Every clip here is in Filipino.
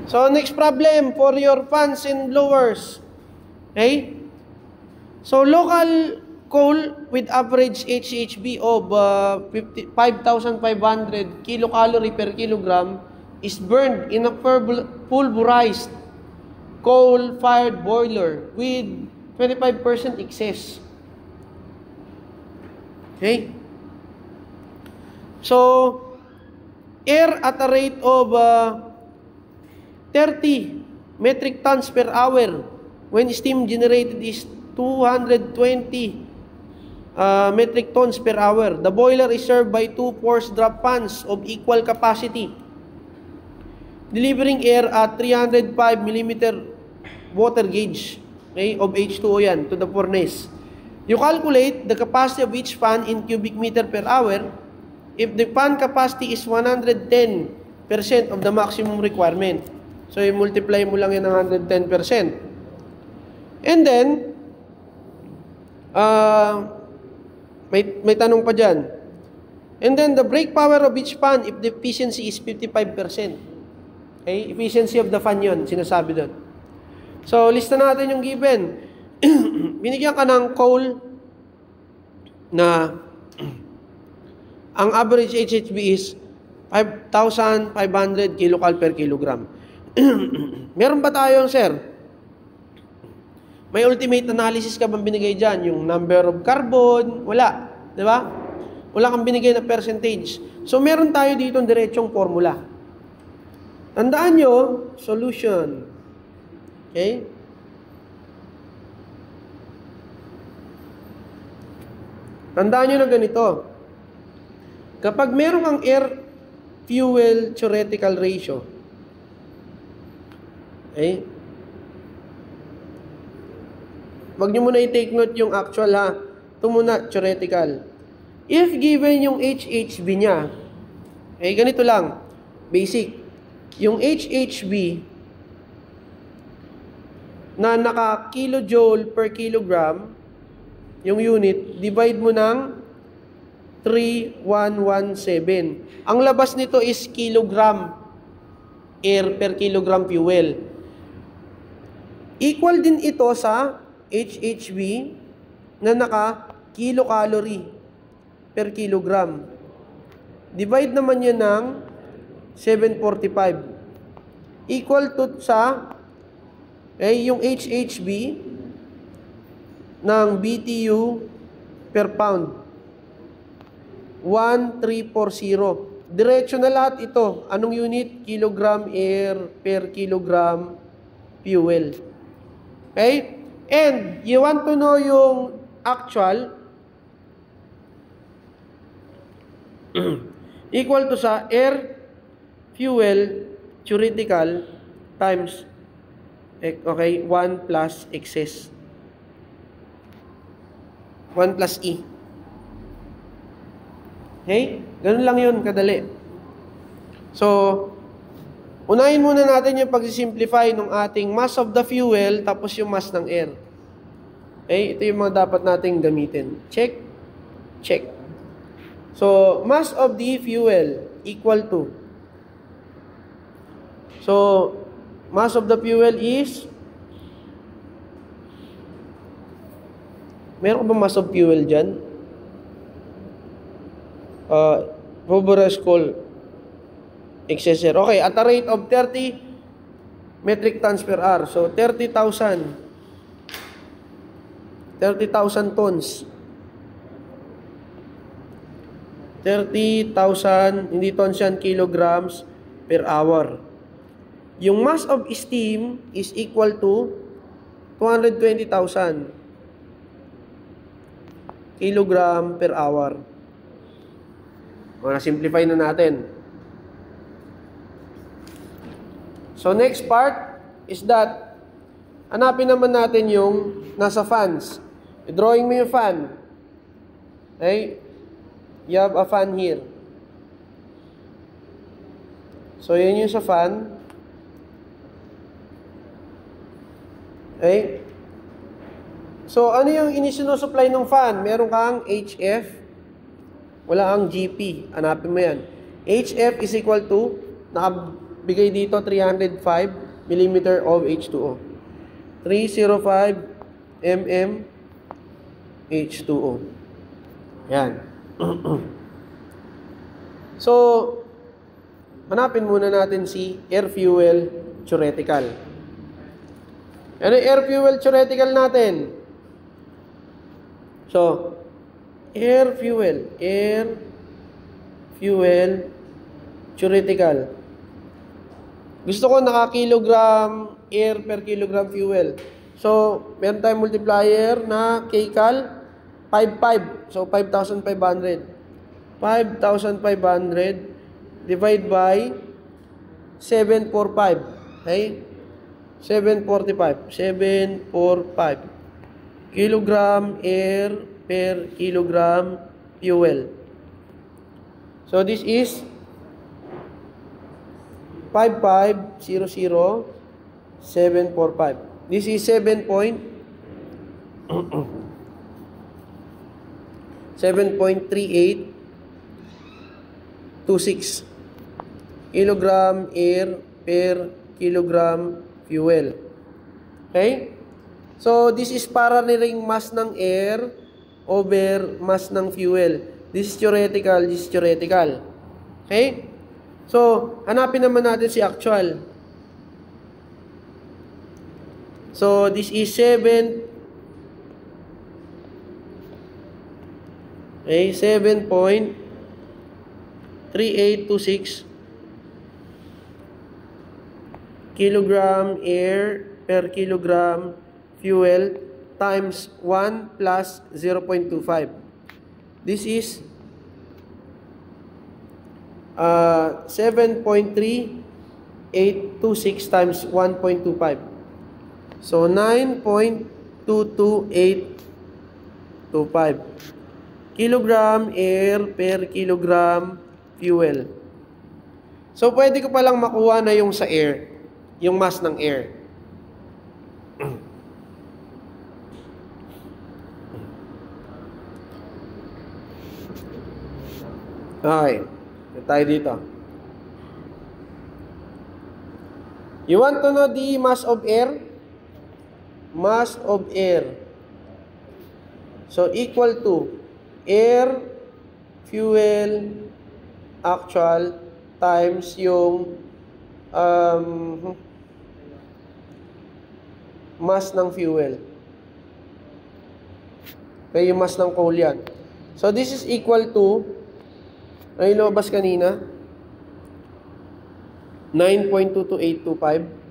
So, next problem for your fans and blowers. Okay? So, local coal with average HHB of 5,500 kilocalorie per kilogram is burned in a pulverized coal-fired boiler with 25% excess. Okay? So, air at a rate of 30 metric tons per hour when steam generated is 220 metric tons per hour. The boiler is served by 2 force drop fans of equal capacity, delivering air at 305 mm water gauge, okay, of H2O yan, to the furnace. You calculate the capacity of each fan in cubic meter per hour if the fan capacity is 110% of the maximum requirement. So, i-multiply mo lang yan ng 110%. And then, may tanong pa dyan. And then, the brake power of each fan if the efficiency is 55%. Okay? Efficiency of the fan yun, sinasabi doon. So, lista natin yung given. Binigyan ka ng coal na ang average HHB is 5,500 kilocal per kilogram. Meron ba tayo, sir? May ultimate analysis ka bang binigay dyan? Yung number of carbon? Wala. Di ba? Wala kang binigay na percentage. So, meron tayo dito ang diretsong formula. Tandaan nyo, solution. Okay? Tandaan nyo na ganito. Kapag meron kang air-fuel theoretical ratio, okay? Wag nyo muna i-take note yung actual ha. Ito muna, theoretical. If given yung HHB niya, okay, ganito lang. Basic. Yung HHB na naka-kilojoule per kilogram, yung unit, divide mo ng 3,117. Ang labas nito is kilogram air per kilogram fuel. Equal din ito sa HHB na naka-kilocalorie per kilogram. Divide naman yan ng 745. Equal to sa yung HHB ng BTU per pound. 1,340. Diretso na lahat ito. Anong unit? Kilogram air per kilogram fuel. Okay? And you want to know yung actual equal to sa air fuel theoretical times 1 plus excess. 1 plus E. Okay? Ganun lang yun, kadali. So, unahin muna natin yung pagsisimplify ng ating mass of the fuel tapos yung mass ng air. Okay? Ito yung mga dapat nating gamitin. Check. Check. So, mass of the fuel equal to. So, mass of the fuel is, meron ba mass of fuel dyan? Pulverized coal excessor. Okay, at a rate of 30 metric tons per hour. So, 30,000 tons. 30,000, hindi tons yan, kilograms per hour. Yung mass of steam is equal to 220,000 kilogram per hour. O, na-simplify na natin. So, next part is that hanapin naman natin yung nasa fans. I-drawing mo yung fan. Okay? You have a fan here. So, yun yung sa fan. Okay? So, ano yung inisinusupply ng fan? Meron kang HF. Wala ang GP. Hanapin mo yan. HF is equal to, bigay dito 305 millimeter of H2O. 305 mm H2O. Yan. So, hanapin muna natin si air fuel theoretical. Ano yung air fuel theoretical natin? So, air fuel theoretical. Gusto ko naka-kilogram air per kilogram fuel. So, meron tayong multiplier na kcal 5.5. So, 5,500. 5,500 divide by 745. Okay? 745. 745. Kilogram air per kilogram fuel. So, this is 5,500,745. This is 7.3826 kilogram air per kilogram fuel. Okay? So, this is para niring mass ng air over mass ng fuel. This is theoretical, this is theoretical. Okay? So, hanapin naman natin si actual. So, this is 7.3826 kilogram air per kilogram fuel times 1 plus 0.25. This is 7.3826 times 1.25. So, 9.22825 kilogram air per kilogram fuel. So, pwede ko palang makuha na yung sa air, yung mass ng air. Okay. Tayo dito. You want to know the mass of air? Mass of air. So, equal to air, fuel, actual, times yung mass ng fuel. Okay, yung mass ng coal yan. So, this is equal to, ay lumabas kanina, 9.22825.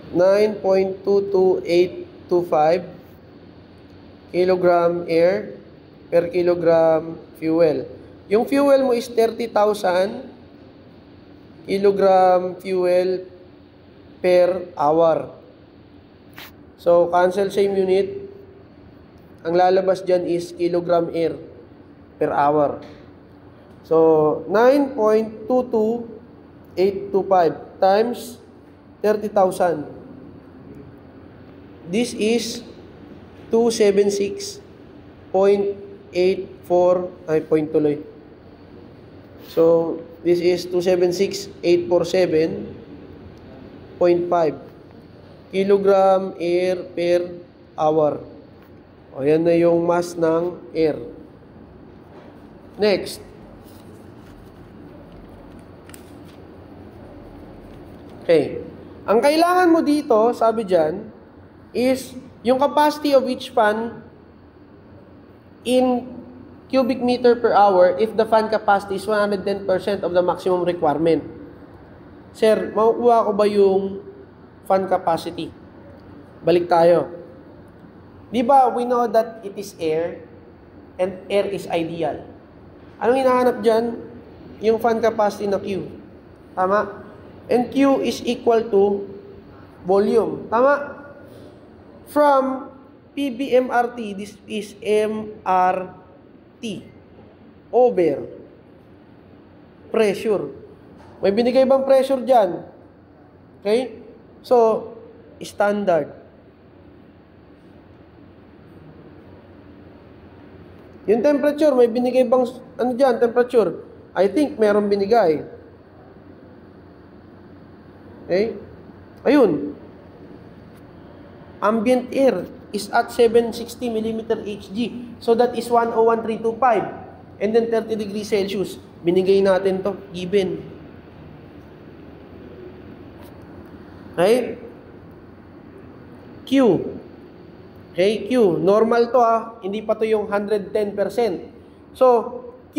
9.22825 kilogram air per kilogram fuel. Yung fuel mo is 30,000 kilogram fuel per hour. So, cancel same unit. Ang lalabas dyan is kilogram air per hour. So, 9.22825 times 30,000. This is 276.84, ay point tuloy. So, this is 276,847.5 kilogram air per hour. O, yan na yung mass ng air. Next. Okay. Ang kailangan mo dito, sabi dyan, is yung capacity of each fan in cubic meter per hour if the fan capacity is 110% of the maximum requirement. Sir, makukuha ko ba yung fan capacity? Balik tayo. Di ba, we know that it is air and air is ideal. Anong hinahanap dyan? Yung fan capacity na Q. Tama? And Q is equal to volume. Tama? From PBMRT, this is MRT over pressure. May binigay bang pressure dyan? Okay? So, standard. Yung temperature, may binigay bang, ano dyan, temperature? I think meron binigay. Okay? Ayun. Ambient air is at 760 mm Hg. So that is 101,325. And then 30 degrees Celsius. Binigay natin to, given. Okay? Q. Okay, Q. Normal to hindi pa to yung 110%. So, Q,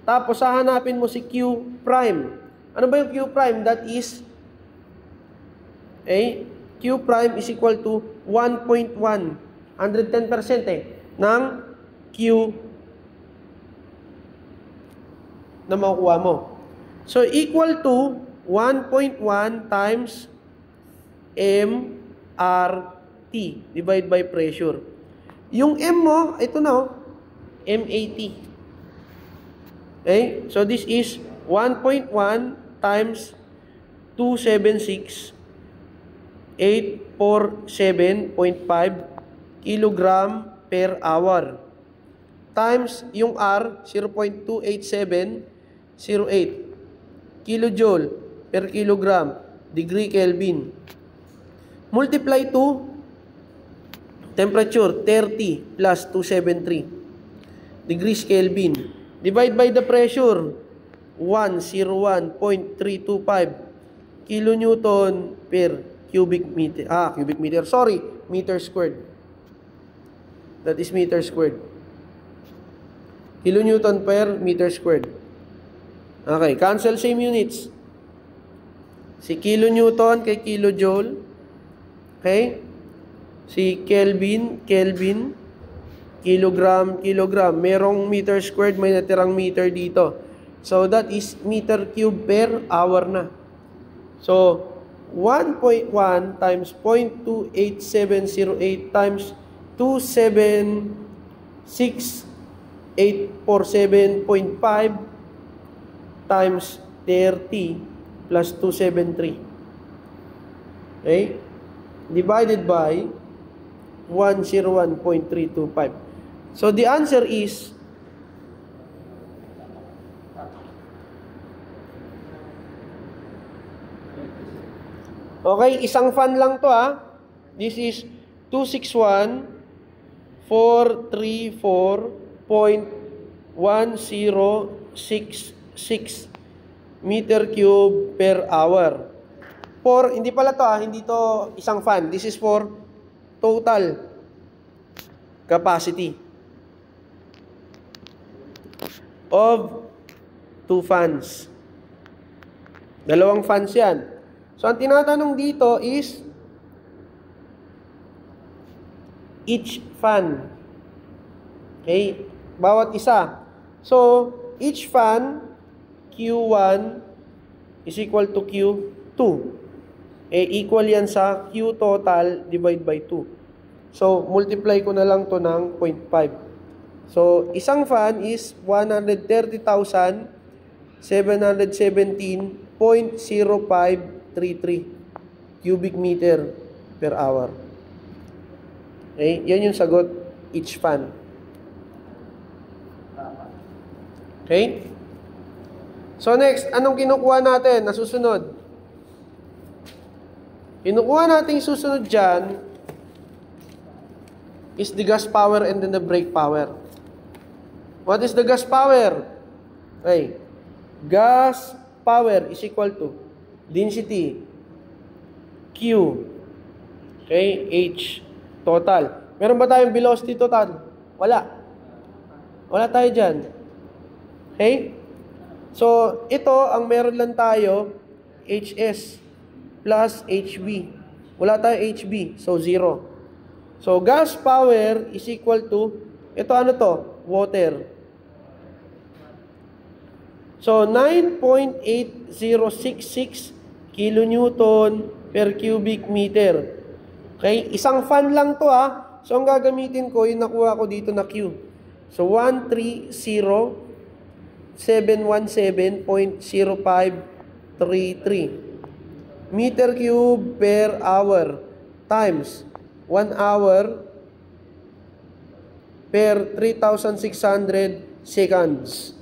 tapos hahanapin mo si Q prime. Ano ba yung Q prime? That is, Q prime is equal to 1.1. 110% ng Q na makukuha mo. So, equal to 1.1 times MRT divided by pressure. Yung M mo, ito na MAT. Okay? So, this is 1.1 times 276 847.5 kilogram per hour times yung R 0.28708 kilojoule per kilogram degree Kelvin multiply to temperature 30 plus 273 degrees Kelvin divide by the pressure 101.325 kilonewton per cubic meter. Sorry, meter squared. That is meter squared. Kilonewton per meter squared. Okay, cancel same units. Si kilonewton kay kilojoule. Okay? Si Kelvin, kilogram. Merong meter squared, may natirang meter dito. So, that is meter cube per hour na. So, 1.1 times 0.28708 times 276,847.5 times 30 plus 273. Okay? Divided by 101.325. So, the answer is okay, isang fan lang to This is 261,434.1066 meter cube per hour. Hindi pala to hindi to isang fan. This is for total capacity of 2 fans. Dalawang fans yan. So, ang tinatanong dito is each fan. Okay? Bawat isa. So, each fan, Q1 is equal to Q2. Equal yan sa Q total divide by 2. So, multiply ko na lang to ng 0.5. So, isang fan is 130,717.0533 cubic meter per hour. Okay? Yan yung sagot, each fan. Okay? So next, anong kinukuha natin na susunod? Kinukuha natin susunod dyan is the gas power and then the brake power. What is the gas power? Okay. Gas power is equal to density Q, okay, H total. Meron ba tayong velocity total? Wala. Wala tayo dyan. Okay? So, ito, ang meron lang tayo, HS plus HB. Wala tayong HB, so 0. So, gas power is equal to, ito ano to? Water. So, 9.8066 kilonewton per cubic meter. Okay? Isang fan lang to So, ang gagamitin ko, yung nakuha ko dito na Q. So, 130,717.0533 meter cube per hour times 1 hour per 3,600 seconds.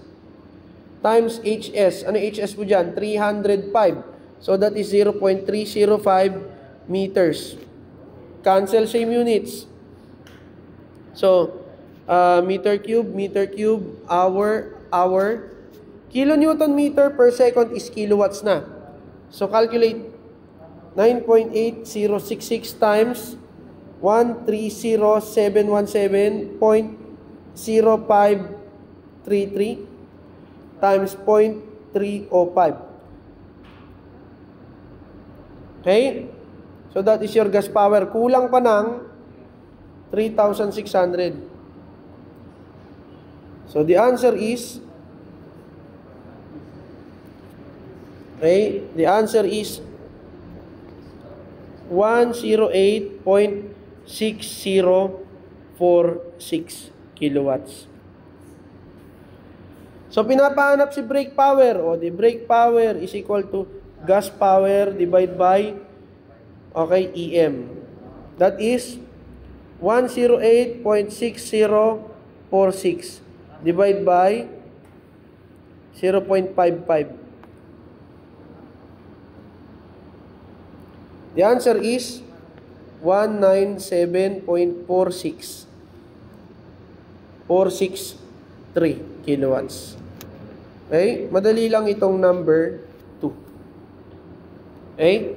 Times HS. Ano HS mo dyan? 305. So that is 0.305 meters. Cancel same units. So, meter cube, hour. Kilonewton meter per second is kilowatts na. So, calculate 9.8066 times 130,717.0533 times 0.305. Okay? So that is your gas power. Kulang pa ng 3,600. So the answer is, okay, the answer is 108.6046 kilowatts. So pinapahanap si brake power, o the brake power is equal to gas power divided by, okay, EM. That is 108.6046 divided by 0.55. The answer is 197.463 kilowatts. Okay? Madali lang itong number 2. Okay?